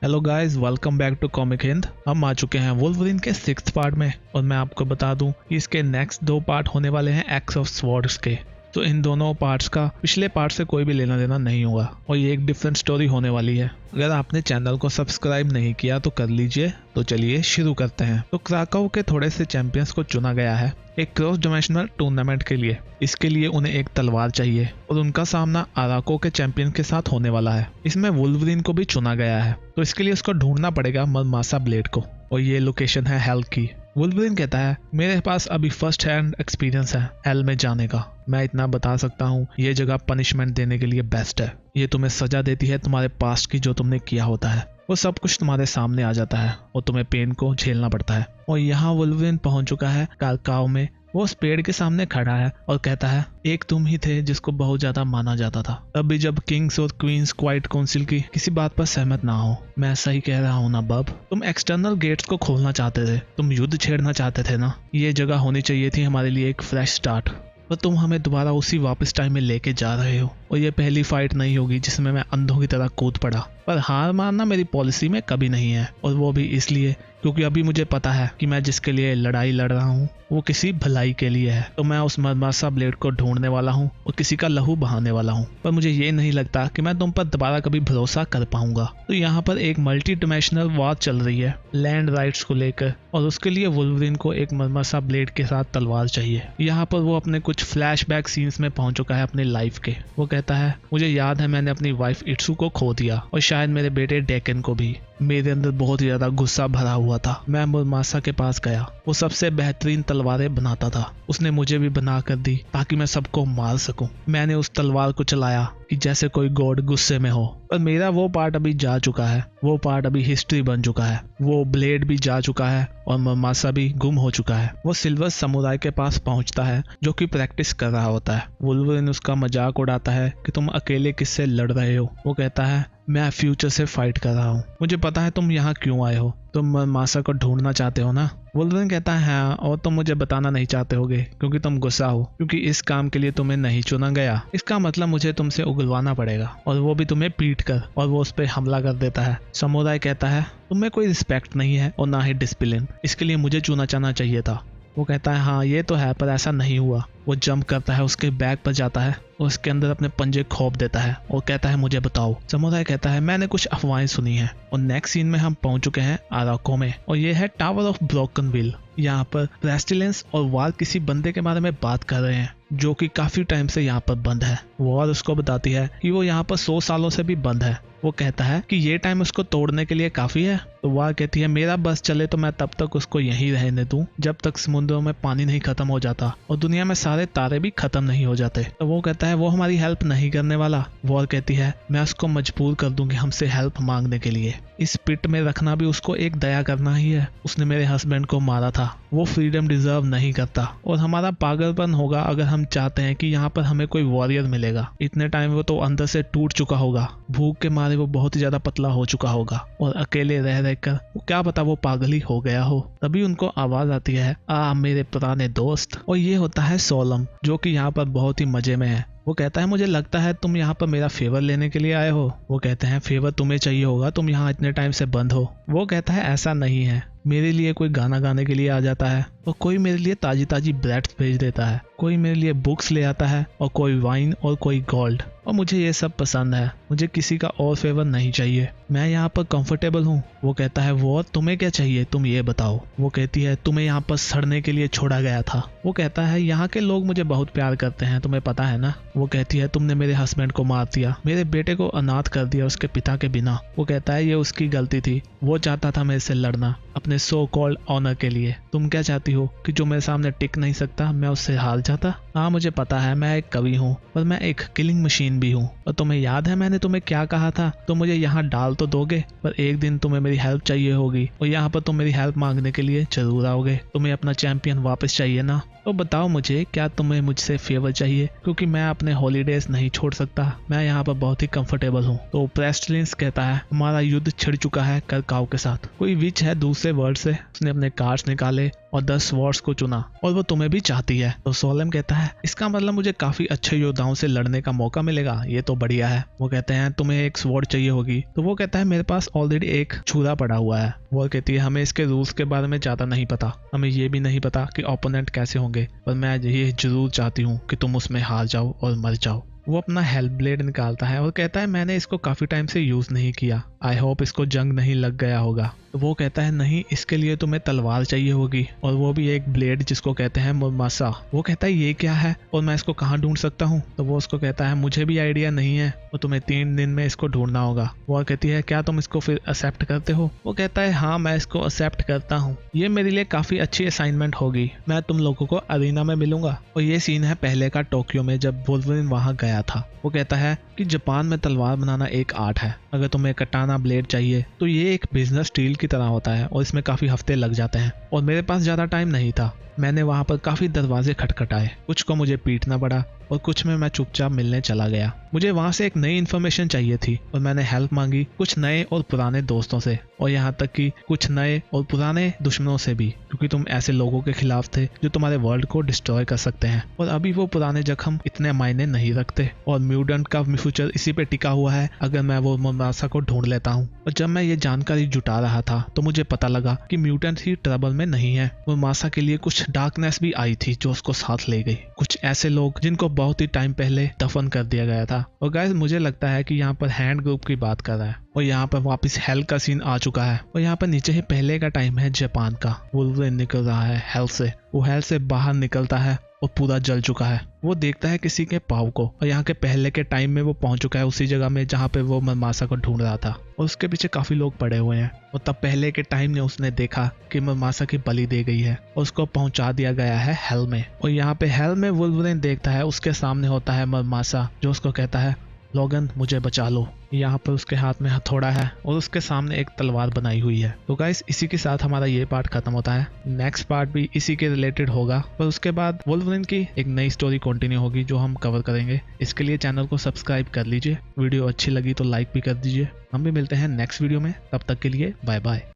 Hello guys, welcome back to comic Hind. हम आ चुके हैं वुल्वरीन के 6th पार्ट में और मैं आपको बता दूं कि इसके नेक्स्ट 2 पार्ट होने वाले हैं एक्स ऑफ स्वॉर्ड्स के। तो इन दोनों पार्ट्स का पिछले पार्ट से कोई भी लेना देना नहीं होगा और ये एक डिफरेंट स्टोरी होने वाली है। अगर आपने चैनल को सब्सक्राइब नहीं किया तो कर लीजिए। तो चलिए शुरू करते हैं। तो क्राकोव के थोड़े से चैंपियंस को चुना गया है एक क्रॉस डिमेंशनल टूर्नामेंट के लिए। इसके लिए उन्हें एक तलवार चाहिए और उनका सामना अराको के चैंपियन के साथ होने वाला है। इसमें वुल्वरीन को भी चुना गया है, तो इसके लिए उसको ढूंढना पड़ेगा मरमासा ब्लेड को और ये लोकेशन है हेल की। वुल्वरीन कहता है मेरे पास अभी फर्स्ट हैंड एक्सपीरियंस है हेल में जाने का। मैं इतना बता सकता हूँ, ये जगह पनिशमेंट देने के लिए बेस्ट है। ये तुम्हें सजा देती है तुम्हारे पास्ट की जो तुमने किया होता है, वो सब कुछ तुम्हारे सामने आ जाता है और तुम्हें पेन को झेलना पड़ता है। और यहाँ वुल्वरीन पहुंच चुका है कारकाव में। वो उस पेड़ के सामने खड़ा है और कहता है एक तुम ही थे जिसको बहुत ज्यादा माना जाता था, तब भी जब किंग्स और क्वींस क्वाइट काउंसिल की किसी बात पर सहमत ना हो। मैं सही कह रहा हूँ ना बब? तुम एक्सटर्नल गेट्स को खोलना चाहते थे, तुम युद्ध छेड़ना चाहते थे ना। ये जगह होनी चाहिए थी हमारे लिए एक फ्रेश स्टार्ट, पर तुम हमें दोबारा उसी वापस टाइम में लेके जा रहे हो। और ये पहली फाइट नहीं होगी जिसमें मैं अंधों की तरह कूद पड़ा। पर हार मानना मेरी पॉलिसी में कभी नहीं है, और वो भी इसलिए क्योंकि अभी मुझे पता है कि मैं जिसके लिए लड़ाई लड़ रहा हूँ वो किसी भलाई के लिए है। तो मैं उस मरमासा ब्लेड को ढूंढने वाला हूँ और किसी का लहू बहाने वाला हूँ, पर मुझे ये नहीं लगता कि मैं तुम पर दोबारा कभी भरोसा कर पाऊंगा। तो यहाँ पर एक मल्टी डिमेंशनल वॉर चल रही है लैंड राइट्स को लेकर, और उसके लिए वुल्वरीन को एक मरमासा ब्लेड के साथ तलवार चाहिए। यहाँ पर वो अपने कुछ फ्लैशबैक सीन्स में पहुंच चुका है अपनी लाइफ के। वो कहता है मुझे याद है मैंने अपनी वाइफ इट्सू को खो दिया और शायद मेरे बेटे डेकन को भी। मेरे अंदर बहुत ही ज्यादा गुस्सा भरा हुआ था। मैं मुरमासा के पास गया, वो सबसे बेहतरीन तलवारें बनाता था, उसने मुझे भी बना कर दी ताकि मैं सबको मार सकूं। मैंने उस तलवार को चलाया कि जैसे कोई गॉड गुस्से में हो, पर मेरा वो पार्ट अभी जा चुका है। वो पार्ट अभी हिस्ट्री बन चुका है। वो ब्लेड भी जा चुका है और मुरमासा भी गुम हो चुका है। वो सिल्वर समुराई के पास पहुंचता है जो कि प्रैक्टिस कर रहा होता है। वुल्वरीन उसका मजाक उड़ाता है कि तुम अकेले किससे लड़ रहे हो। वो कहता है मैं फ्यूचर से फाइट कर रहा हूँ, मुझे पता है तुम यहाँ क्यों आए हो, तुम मरमासा को ढूंढना चाहते हो ना। वुल्वरीन कहता है हाँ, और तुम मुझे बताना नहीं चाहते होगे क्योंकि तुम गुस्सा हो, क्योंकि इस काम के लिए तुम्हें नहीं चुना गया। इसका मतलब मुझे तुमसे उगलवाना पड़ेगा, और वो भी तुम्हें पीट कर। और वो उस पर हमला कर देता है। समुराई कहता है तुम्हें कोई रिस्पेक्ट नहीं है और ना ही डिसिप्लिन, इसके लिए मुझे चुना जाना चाहिए था। वो कहता है हाँ ये तो है, पर ऐसा नहीं हुआ। वो जंप करता है, उसके बैग पर जाता है और उसके अंदर अपने पंजे खोप देता है और कहता है मुझे बताओ। समुराई कहता है मैंने कुछ अफवाहें सुनी हैं। और नेक्स्ट सीन में हम पहुंच चुके हैं अराको में, और ये है टावर ऑफ ब्रोकन व्हील। यहाँ पर पेस्टिलेंस और वार किसी बंदे के बारे में बात कर रहे हैं जो कि काफी टाइम से यहाँ पर बंद है। वॉर उसको बताती है कि वो यहाँ पर 100 सालों से भी बंद है। वो कहता है कि ये टाइम उसको तोड़ने के लिए काफी है। तो वॉर कहती है मेरा बस चले तो मैं तब तक उसको यहीं रहने दूं जब तक समुद्रों में पानी नहीं खत्म हो जाता और दुनिया में सारे तारे भी खत्म नहीं हो जाते। तो वो कहता है वो हमारी हेल्प नहीं करने वाला। वॉर कहती है मैं उसको मजबूर कर दूंगी हमसे हेल्प मांगने के लिए। इस पिट में रखना भी उसको एक दया करना ही है। उसने मेरे हस्बैंड को मारा था, वो फ्रीडम डिजर्व नहीं करता, और हमारा पागलपन होगा अगर हम चाहते हैं कि यहाँ पर हमें कोई वॉरियर मिलेगा। इतने टाइम वो तो अंदर से टूट चुका होगा, भूख के मारे वो बहुत ही ज्यादा पतला हो चुका होगा, और अकेले रह रहकर वो क्या पता वो पागल ही हो गया हो। तभी उनको आवाज आती है आ मेरे पुराने दोस्त, और ये होता है सोलम जो कि यहाँ पर बहुत ही मजे में है। वो कहता है मुझे लगता है तुम यहाँ पर मेरा फेवर लेने के लिए आए हो। वो कहते हैं फेवर तुम्हें चाहिए होगा, तुम यहाँ इतने टाइम से बंद हो। वो कहता है ऐसा नहीं है, मेरे लिए कोई गाना गाने के लिए आ जाता है और कोई मेरे लिए ताजी ताजी ब्रेड्स भेज देता है, कोई मेरे लिए बुक्स ले आता है और कोई वाइन और कोई गोल्ड, और मुझे ये सब पसंद है। मुझे किसी का और फेवर नहीं चाहिए, मैं यहाँ पर कंफर्टेबल हूँ। वो कहता है वो तुम्हें क्या चाहिए तुम ये बताओ। वो कहती है तुम्हें यहाँ पर सड़ने के लिए छोड़ा गया था। वो कहता है यहाँ के लोग मुझे बहुत प्यार करते हैं, तुम्हें पता है ना। वो कहती है तुमने मेरे हस्बैंड को मार दिया, मेरे बेटे को अनाथ कर दिया उसके पिता के बिना। वो कहता है ये उसकी गलती थी, वो चाहता था मेरे से लड़ना अपने सो कॉल्ड ऑनर के लिए। तुम क्या चाहती हो कि जो मेरे सामने टिक नहीं सकता मैं उससे हार जाता? हाँ मुझे पता है मैं एक कवि हूँ, पर मैं एक किलिंग मशीन भी हूँ। और तुम्हें याद है मैंने तुम्हें क्या कहा था, तुम मुझे यहाँ डाल तो दोगे, पर एक दिन तुम्हें मेरी हेल्प चाहिए होगी और यहाँ पर तुम मेरी हेल्प मांगने के लिए जरूर आओगे। तुम्हें अपना चैंपियन वापस चाहिए ना, तो बताओ मुझे क्या तुम्हें मुझसे फेवर चाहिए, क्योंकि मैं अपने हॉलीडेज नहीं छोड़ सकता, मैं यहाँ पर बहुत ही कंफर्टेबल हूँ। तो पेस्टिलेंस कहता है हमारा युद्ध छिड़ चुका है करकाव के साथ, कोई विच है दूसरे वर्ल्ड से, उसने अपने कार्ड्स निकाले और 10 स्वॉर्ड्स को चुना और वो तुम्हें भी चाहती है। तो सोलेम कहता है इसका मतलब मुझे काफी अच्छे योद्धाओं से लड़ने का मौका मिलेगा, ये तो बढ़िया है। वो कहते हैं तुम्हें एक स्वॉर्ड चाहिए होगी। तो वो कहता है मेरे पास ऑलरेडी एक छुरा पड़ा हुआ है। वो कहती है हमें इसके रूल्स के बारे में ज्यादा नहीं पता, हमें ये भी नहीं पता कि ओपोनेंट कैसे होंगे, पर मैं ये जरूर चाहती हूँ कि तुम उसमें हार जाओ और मर जाओ। वो अपना हेल्प ब्लेड निकालता है और कहता है मैंने इसको काफी टाइम से यूज नहीं किया, आई होप इसको जंग नहीं लग गया होगा। तो वो कहता है नहीं, इसके लिए तुम्हें तलवार चाहिए होगी, और वो भी एक ब्लेड जिसको कहते हैं मुरमासा। वो कहता है ये क्या है और मैं इसको कहाँ ढूंढ सकता हूँ। तो वो उसको कहता है मुझे भी आइडिया नहीं है और तुम्हें 3 दिन में इसको ढूंढना होगा। वो कहती है क्या तुम इसको फिर एक्सेप्ट करते हो। वो कहता है हाँ मैं इसको एक्सेप्ट करता हूँ, ये मेरे लिए काफी अच्छी असाइनमेंट होगी, मैं तुम लोगों को अरीना में मिलूंगा। और ये सीन है पहले का टोक्यो में जब वुल्वरीन वहां गया था। वो कहता है कि जापान में तलवार बनाना एक आर्ट है, अगर तुम्हें कटाना ब्लेड चाहिए तो ये एक बिजनेस डील की तरह होता है और इसमें काफी हफ्ते लग जाते हैं, और मेरे पास ज्यादा टाइम नहीं था। मैंने वहां पर काफी दरवाजे खटखटाए, कुछ को मुझे पीटना पड़ा और कुछ में मैं चुपचाप मिलने चला गया। मुझे वहां से एक नई इन्फॉर्मेशन चाहिए थी और मैंने हेल्प मांगी कुछ नए और पुराने दोस्तों से, और यहाँ तक कि कुछ नए और पुराने दुश्मनों से भी, क्योंकि तुम ऐसे लोगों के खिलाफ थे जो तुम्हारे वर्ल्ड को डिस्ट्रॉय कर सकते हैं। और अभी वो पुराने जख्म इतने मायने नहीं रखते और म्यूटेंट का फ्यूचर इसी पे टिका हुआ है अगर मैं वो मुरमासा को ढूंढ लेता हूँ। और जब मैं ये जानकारी जुटा रहा था तो मुझे पता लगा कि म्यूटेंट ही ट्रबल में नहीं है। मुरमासा के लिए कुछ डार्कनेस भी आई थी जो उसको साथ ले गई, कुछ ऐसे लोग जिनको बहुत ही टाइम पहले दफन कर दिया गया था। और गाइस मुझे लगता है कि यहाँ पर हैंड ग्रुप की बात कर रहा है और यहाँ पर वापस हेल का सीन आ चुका है। और यहाँ पर नीचे ही पहले का टाइम है जापान का। वुल्वरीन निकल रहा है हेल से, वो हेल से बाहर निकलता है और पूरा जल चुका है। वो देखता है किसी के पाव को और यहाँ के पहले के टाइम में वो पहुंच चुका है उसी जगह में जहाँ पे वो मुरमासा को ढूंढ रहा था, और उसके पीछे काफी लोग पड़े हुए हैं। और तब पहले के टाइम में उसने देखा कि मुरमासा की बलि दे गई है और उसको पहुंचा दिया गया है हेल में। और यहाँ पे हेल में वुल्वरीन देखता है उसके सामने होता है मुरमासा जो उसको कहता है लोगन मुझे बचा लो। यहाँ पर उसके हाथ में हथौड़ा है और उसके सामने एक तलवार बनाई हुई है। तो गाइस इसी के साथ हमारा ये पार्ट खत्म होता है। नेक्स्ट पार्ट भी इसी के रिलेटेड होगा, पर उसके बाद वुल्वरीन की एक नई स्टोरी कंटिन्यू होगी जो हम कवर करेंगे। इसके लिए चैनल को सब्सक्राइब कर लीजिए, वीडियो अच्छी लगी तो लाइक भी कर दीजिए। हम भी मिलते हैं नेक्स्ट वीडियो में, तब तक के लिए बाय बाय।